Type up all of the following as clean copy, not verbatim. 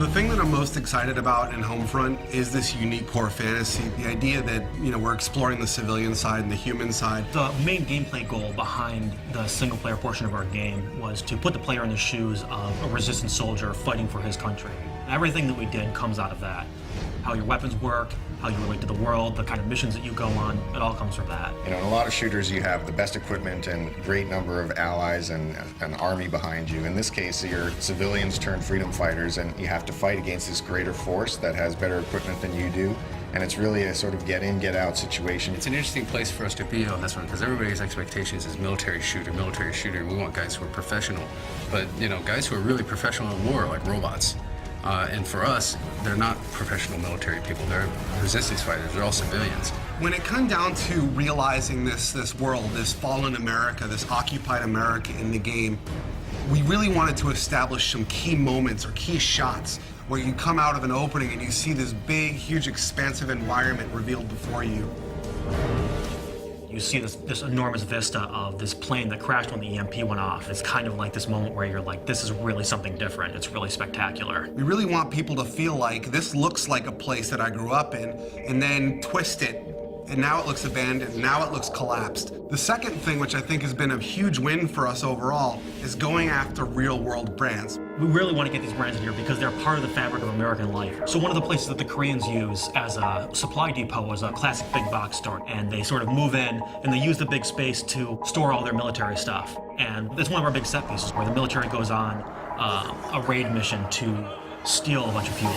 The thing that I'm most excited about in Homefront is this unique core fantasy. The idea that, we're exploring the civilian side and the human side. The main gameplay goal behind the single-player portion of our game was to put the player in the shoes of a resistance soldier fighting for his country. Everything that we did comes out of that. How your weapons work, how you relate to the world, the kind of missions that you go on, it all comes from that. In a lot of shooters, you have the best equipment and great number of allies and an army behind you. In this case, you're civilians turned freedom fighters, and you have to fight against this greater force that has better equipment than you do. And it's really a sort of get in, get out situation. It's an interesting place for us to be on this one because everybody's expectations is military shooter, military shooter. We want guys who are professional, but guys who are really professional in war, like robots. And for us, they're not professional military people. They're resistance fighters. They're all civilians. When it comes down to realizing this world, this fallen America, this occupied America in the game, we really wanted to establish some key moments or key shots where you come out of an opening and you see this big, huge, expansive environment revealed before you. You see this enormous vista of this plane that crashed when the EMP went off. It's kind of like this moment where you're like, this is really something different. It's really spectacular. We really want people to feel like this looks like a place that I grew up in, and then twist it, and now it looks abandoned, now it looks collapsed. The second thing, which I think has been a huge win for us overall, is going after real-world brands. We really want to get these brands in here because they're part of the fabric of American life. So one of the places that the Koreans use as a supply depot is a classic big box store. And they sort of move in and they use the big space to store all their military stuff. And it's one of our big set pieces where the military goes on a raid mission to steal a bunch of fuel.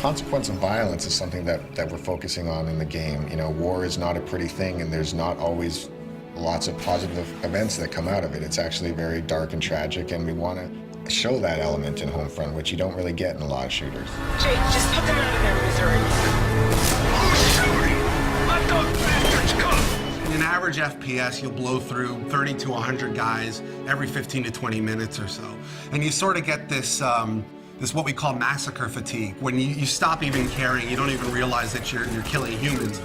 Consequence of violence is something that we're focusing on in the game. War is not a pretty thing, and there's not always lots of positive events that come out of it. It's actually very dark and tragic, and we want to show that element in Homefront, which you don't really get in a lot of shooters. Jake, just put them out of there, Missouri. Let those bastards come! In an average FPS, you'll blow through 30 to 100 guys every 15 to 20 minutes or so. And you sort of get this what we call massacre fatigue. When you stop even caring, you don't even realize that you're killing humans.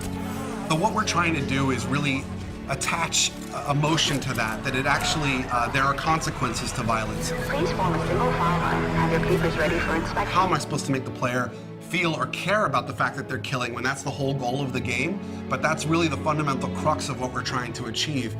But what we're trying to do is really attach emotion to that it actually, there are consequences to violence. Please form a single file line and have your papers ready for inspection. How am I supposed to make the player feel or care about the fact that they're killing when that's the whole goal of the game? But that's really the fundamental crux of what we're trying to achieve.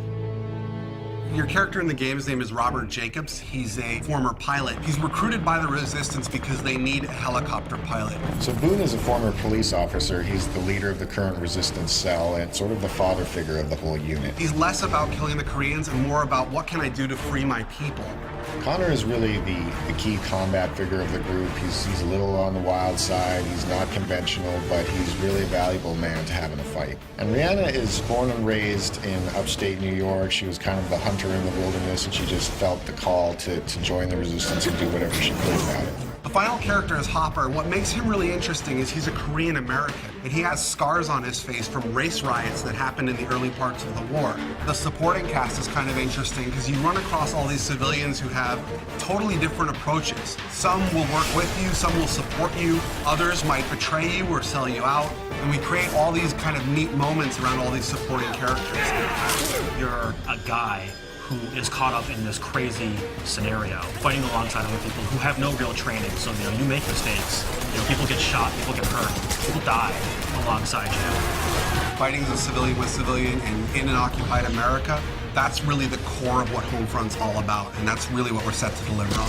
Your character in the game, his name is Robert Jacobs. He's a former pilot. He's recruited by the Resistance because they need a helicopter pilot. So Boone is a former police officer. He's the leader of the current Resistance cell and sort of the father figure of the whole unit. He's less about killing the Koreans and more about what can I do to free my people. Connor is really the key combat figure of the group. He's a little on the wild side. He's not conventional, but he's really a valuable man to have in a fight. And Rihanna is born and raised in upstate New York. She was kind of the hunter in the wilderness, and she just felt the call to join the Resistance and do whatever she could about it. The final character is Hopper. What makes him really interesting is he's a Korean American, and he has scars on his face from race riots that happened in the early parts of the war. The supporting cast is kind of interesting because you run across all these civilians who have totally different approaches. Some will work with you, some will support you, others might betray you or sell you out, and we create all these kind of neat moments around all these supporting characters. You're a guy who is caught up in this crazy scenario, fighting alongside other people who have no real training. So, you make mistakes. People get shot, people get hurt, people die alongside you. Fighting as a civilian with civilian and in an occupied America, that's really the core of what Homefront's all about, and that's really what we're set to deliver on.